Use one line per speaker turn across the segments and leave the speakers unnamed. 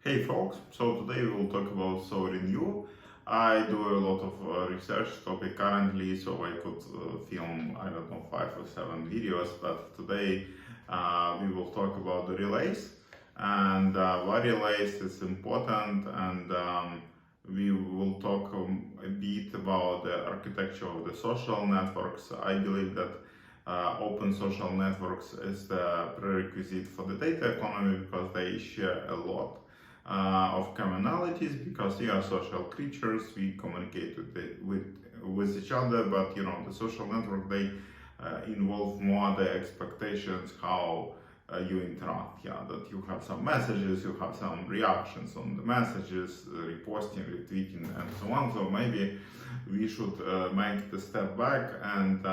Hey folks, so today we will talk about sovereign view. I do a lot of research topic currently, so I could film, I don't know, 5 or 7 videos, but today we will talk about the relays and why relays is important, and we will talk a bit about the architecture of the social networks. I believe that open social networks is the prerequisite for the data economy because they share a lot of commonalities, because we are social creatures, we communicate with each other, but the social network, they involve more the expectations, how you interact, that you have some messages, you have some reactions on the messages, reposting, retweeting, and so on. So maybe we should make the step back and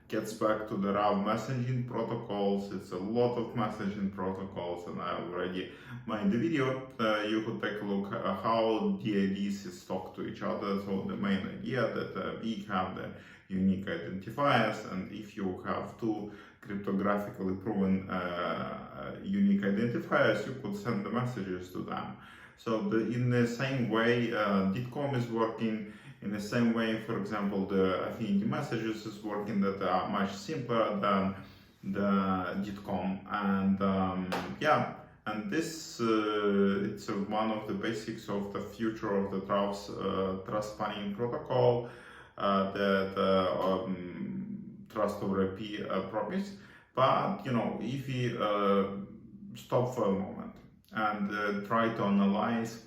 gets back to the raw messaging protocols. It's a lot of messaging protocols, and I already made the video. You could take a look at how DIDs talk to each other. So the main idea that we have the unique identifiers, and if you have two cryptographically proven unique identifiers, you could send the messages to them. So in the same way, DITCOM is working. In the same way, for example, the affinity messages is working, that are much simpler than the DITCOM, and and this it's one of the basics of the future of the trust spanning protocol that trust over IP promise. But if we stop for a moment and try to analyze.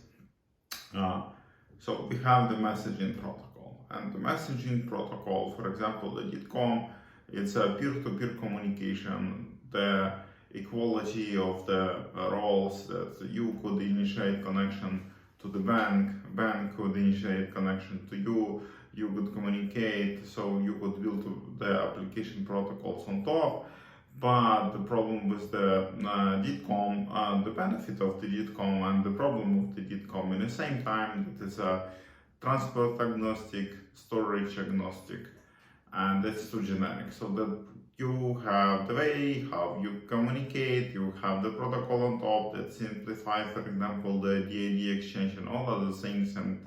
So we have the messaging protocol, and the messaging protocol, for example, the DITCOM, it's a peer-to-peer communication, the equality of the roles, that you could initiate connection to the bank could initiate connection to you, you could communicate, so you could build the application protocols on top. But the problem with the DITCOM, the benefit of the DITCOM and the problem of the DITCOM in the same time, it is a transport agnostic, storage agnostic, and it's too generic. So that you have the way how you communicate, you have the protocol on top that simplifies, for example, the DID exchange and all other things, and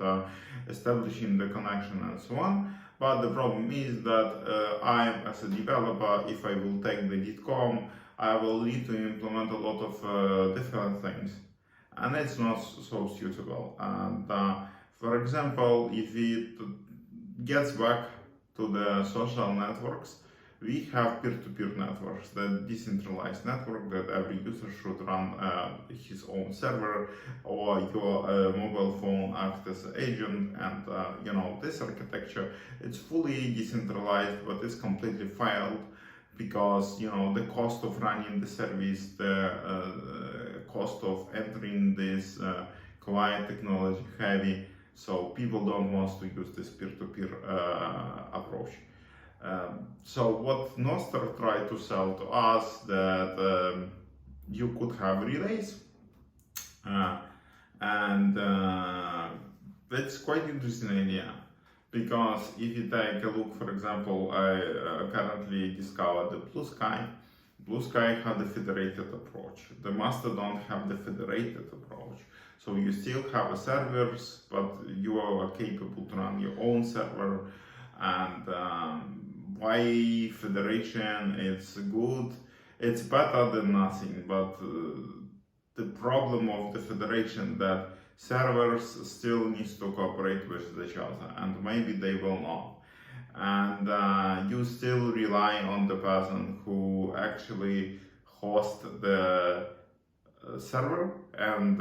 establishing the connection and so on. But the problem is that I, as a developer, if I will take the DITCOM, I will need to implement a lot of different things, and it's not so suitable. And for example, if it gets back to the social networks, we have peer-to-peer networks, the decentralized network that every user should run his own server, or your mobile phone acts as an agent. And this architecture, it's fully decentralized, but it's completely failed because the cost of running the service, the cost of entering this quite technology heavy, so people don't want to use this peer-to-peer approach. So what nostr tried to sell to us, that you could have relays, and that's quite interesting idea, because if you take a look, for example, I currently discovered the Blue Sky. Blue Sky had a federated approach. The Mastodon have the federated approach. So you still have servers, but you are capable to run your own server. And why federation? It's good. It's better than nothing. But the problem of the federation, that servers still needs to cooperate with each other, and maybe they will not. And you still rely on the person who actually hosts the server, and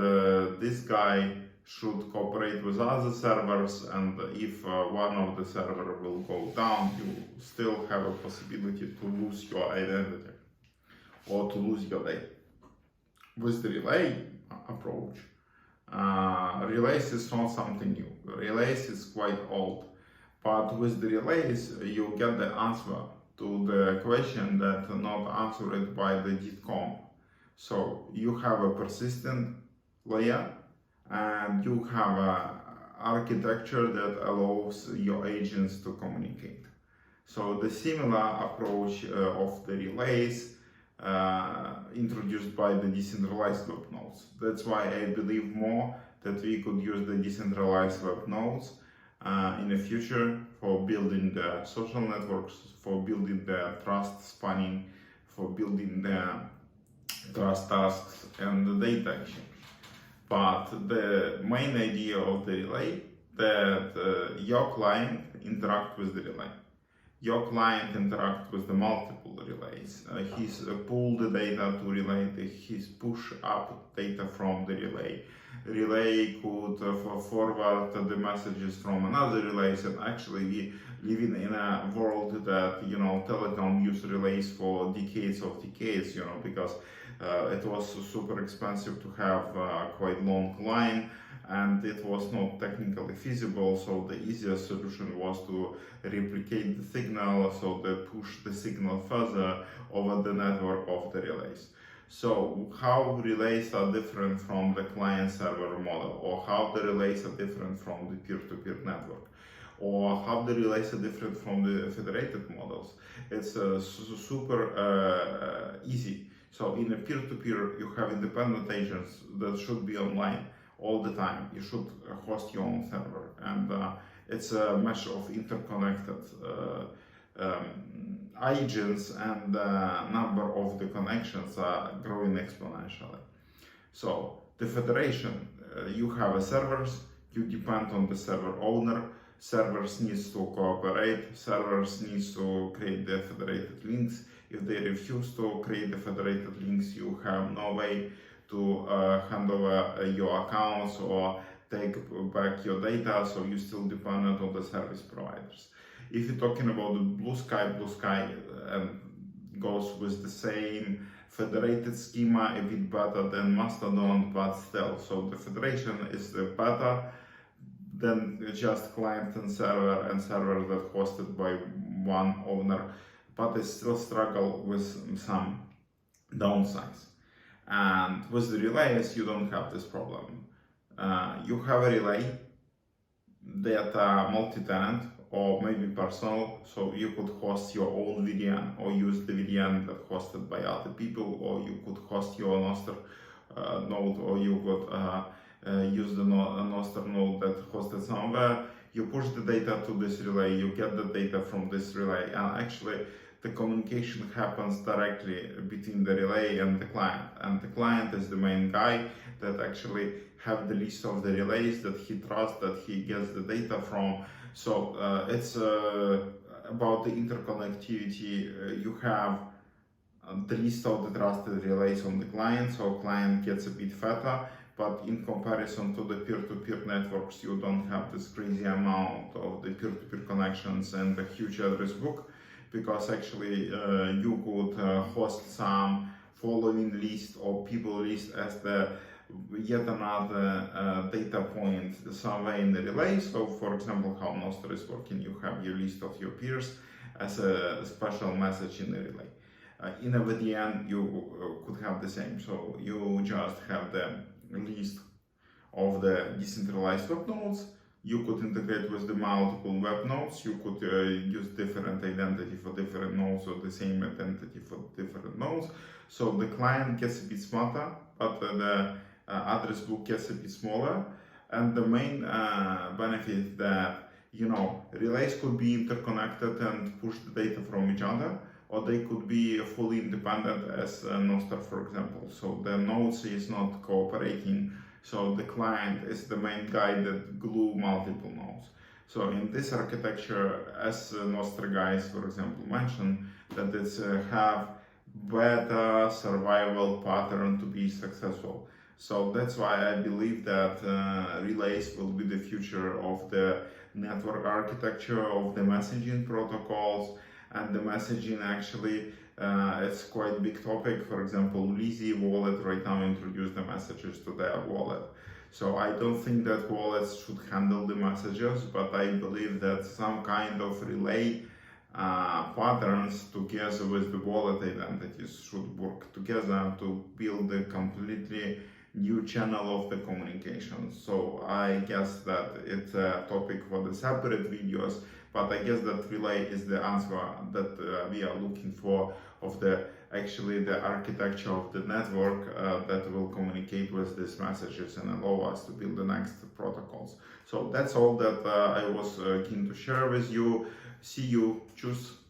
this guy should cooperate with other servers, and if one of the server will go down, you still have a possibility to lose your identity or to lose your data. With the relay approach, relays is not something new. Relays is quite old, but with the relays you get the answer to the question that not answered by the DITCOM. So you have a persistent layer, and you have an architecture that allows your agents to communicate. So the similar approach of the relays introduced by the decentralized web nodes. That's why I believe more that we could use the decentralized web nodes in the future for building the social networks, for building the trust spanning, for building the trust tasks and the data exchange. But the main idea of the relay that your client interact with the relay. Your client interact with the multiple relays. He's pull the data to relay, he's push up data from the relay. Relay could forward the messages from another relays, and actually we living in a world that, you know, telecom use relays for decades of decades, you know, because it was super expensive to have quite long line, and it was not technically feasible, so the easiest solution was to replicate the signal, so they push the signal further over the network of the relays. So how relays are different from the client-server model, or how the relays are different from the peer-to-peer network, or how the relays are different from the federated models. It's super easy. So in a peer-to-peer, you have independent agents that should be online all the time. You should host your own server, and it's a mesh of interconnected agents, and the number of the connections are growing exponentially. So the federation, you have a servers, you depend on the server owner, servers needs to cooperate, servers needs to create the federated links. If they refuse to create the federated links, you have no way to hand over your accounts or take back your data, so you're still dependent on the service providers. If you're talking about the Blue Sky goes with the same federated schema, a bit better than Mastodon, but still, so the federation is the better than just client and server that hosted by one owner, but they still struggle with some downsides. And with the relays, you don't have this problem. You have a relay that are multi-tenant or maybe personal, so you could host your own VDN or use the VDN that hosted by other people, or you could host your nostr node, or you could use the nostr node that hosted somewhere. You push the data to this relay, you get the data from this relay, and actually the communication happens directly between the relay and the client. And the client is the main guy that actually have the list of the relays that he trusts, that he gets the data from. So it's about the interconnectivity. You have the list of the trusted relays on the client, so client gets a bit fatter, but in comparison to the peer-to-peer networks, you don't have this crazy amount of the peer-to-peer connections and the huge address book, because actually you could host some following list or people list as the yet another data point somewhere in the relay. So for example, how nostr is working, you have your list of your peers as a special message in the relay. In a VDN, you could have the same. So you just have the list of the decentralized web nodes. You could integrate with the multiple web nodes. You could use different identity for different nodes, or the same identity for different nodes. So the client gets a bit smarter, but the address book gets a bit smaller. And the main benefit that, you know, relays could be interconnected and push the data from each other, or they could be fully independent as nostr, for example. So the nodes is not cooperating. So the client is the main guy that glue multiple nodes. So in this architecture, as nostr guys, for example, mentioned, that it's have better survival pattern to be successful. So that's why I believe that relays will be the future of the network architecture, of the messaging protocols, and the messaging actually it's quite a big topic. For example, Lizzy wallet right now introduced the messages to their wallet. So I don't think that wallets should handle the messages, but I believe that some kind of relay patterns together with the wallet identities should work together to build a completely new channel of the communication. So I guess that it's a topic for the separate videos, but I guess that relay is the answer that we are looking for of the actually the architecture of the network that will communicate with these messages and allow us to build the next protocols. So that's all that I was keen to share with you. See you. Tschüss.